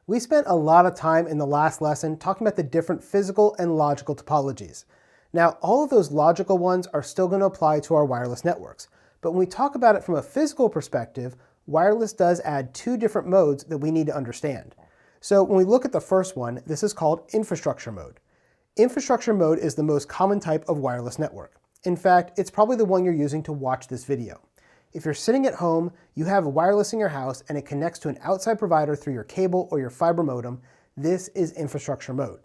We spent a lot of time in the last lesson talking about the different physical and logical topologies. Now, all of those logical ones are still going to apply to our wireless networks, but when we talk about it from a physical perspective, wireless does add two different modes that we need to understand. So when we look at the first one, this is called infrastructure mode. Infrastructure mode is the most common type of wireless network. In fact, it's probably the one you're using to watch this video. If you're sitting at home, you have wireless in your house and it connects to an outside provider through your cable or your fiber modem, this is infrastructure mode.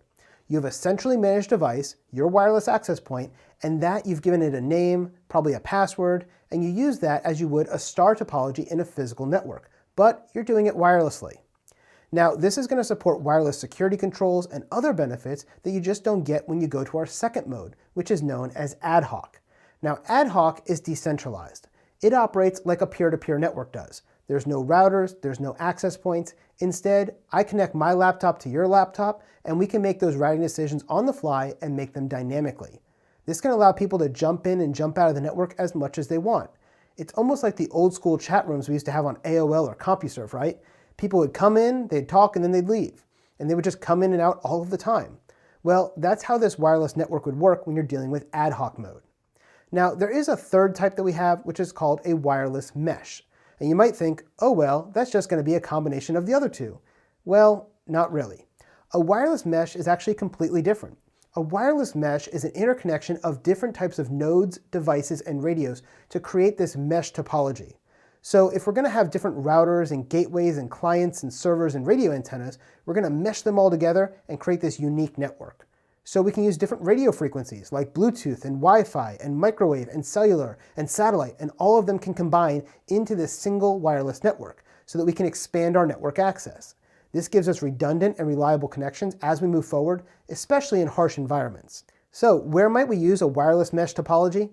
You have a centrally managed device, your wireless access point, and that you've given it a name, probably a password, and you use that as you would a star topology in a physical network, but you're doing it wirelessly. Now, this is going to support wireless security controls and other benefits that you just don't get when you go to our second mode, which is known as ad hoc. Now, ad hoc is decentralized. It operates like a peer-to-peer network does. There's no routers, there's no access points. Instead, I connect my laptop to your laptop, and we can make those routing decisions on the fly and make them dynamically. This can allow people to jump in and jump out of the network as much as they want. It's almost like the old school chat rooms we used to have on AOL or CompuServe, right? People would come in, they'd talk, and then they'd leave. And they would just come in and out all of the time. Well, that's how this wireless network would work when you're dealing with ad hoc mode. Now, there is a third type that we have, which is called a wireless mesh. And you might think, oh well, that's just going to be a combination of the other two. Well, not really. A wireless mesh is actually completely different. A wireless mesh is an interconnection of different types of nodes, devices, and radios to create this mesh topology. So if we're going to have different routers and gateways and clients and servers and radio antennas, we're going to mesh them all together and create this unique network. So we can use different radio frequencies like Bluetooth and Wi-Fi and microwave and cellular and satellite, and all of them can combine into this single wireless network so that we can expand our network access. This gives us redundant and reliable connections as we move forward, especially in harsh environments. So where might we use a wireless mesh topology?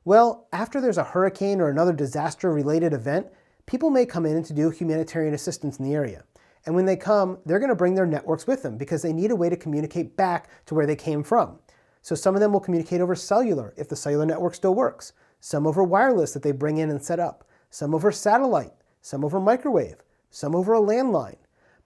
Well, after there's a hurricane or another disaster-related event, people may come in to do humanitarian assistance in the area. And when they come, they're going to bring their networks with them because they need a way to communicate back to where they came from. So some of them will communicate over cellular if the cellular network still works, some over wireless that they bring in and set up, some over satellite, some over microwave, some over a landline.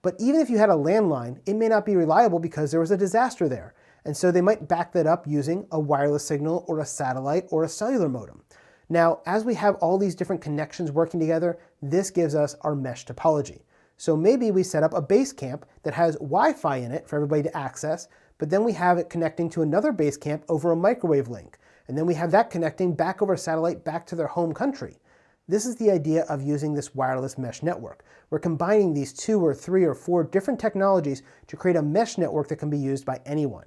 But even if you had a landline, it may not be reliable because there was a disaster there. And so they might back that up using a wireless signal or a satellite or a cellular modem. Now, as we have all these different connections working together, this gives us our mesh topology. So maybe we set up a base camp that has Wi-Fi in it for everybody to access, but then we have it connecting to another base camp over a microwave link. And then we have that connecting back over satellite back to their home country. This is the idea of using this wireless mesh network. We're combining these 2 or 3 or 4 different technologies to create a mesh network that can be used by anyone.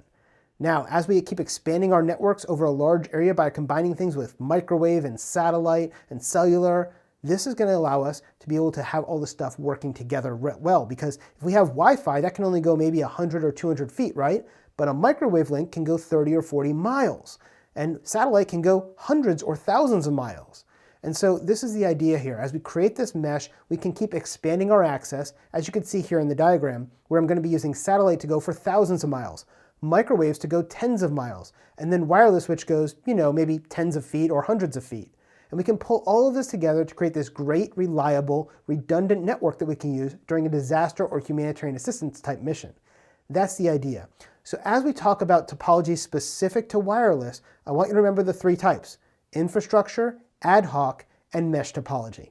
Now, as we keep expanding our networks over a large area by combining things with microwave and satellite and cellular, this is going to allow us to be able to have all this stuff working together well, because if we have Wi-Fi, that can only go maybe 100 or 200 feet, right? But a microwave link can go 30 or 40 miles, and satellite can go hundreds or thousands of miles. And so this is the idea here. As we create this mesh, we can keep expanding our access, as you can see here in the diagram, where I'm going to be using satellite to go for thousands of miles, microwaves to go tens of miles, and then wireless, which goes, maybe tens of feet or hundreds of feet. And we can pull all of this together to create this great, reliable, redundant network that we can use during a disaster or humanitarian assistance type mission. That's the idea. So as we talk about topology specific to wireless, I want you to remember the 3 types: infrastructure, ad hoc, and mesh topology.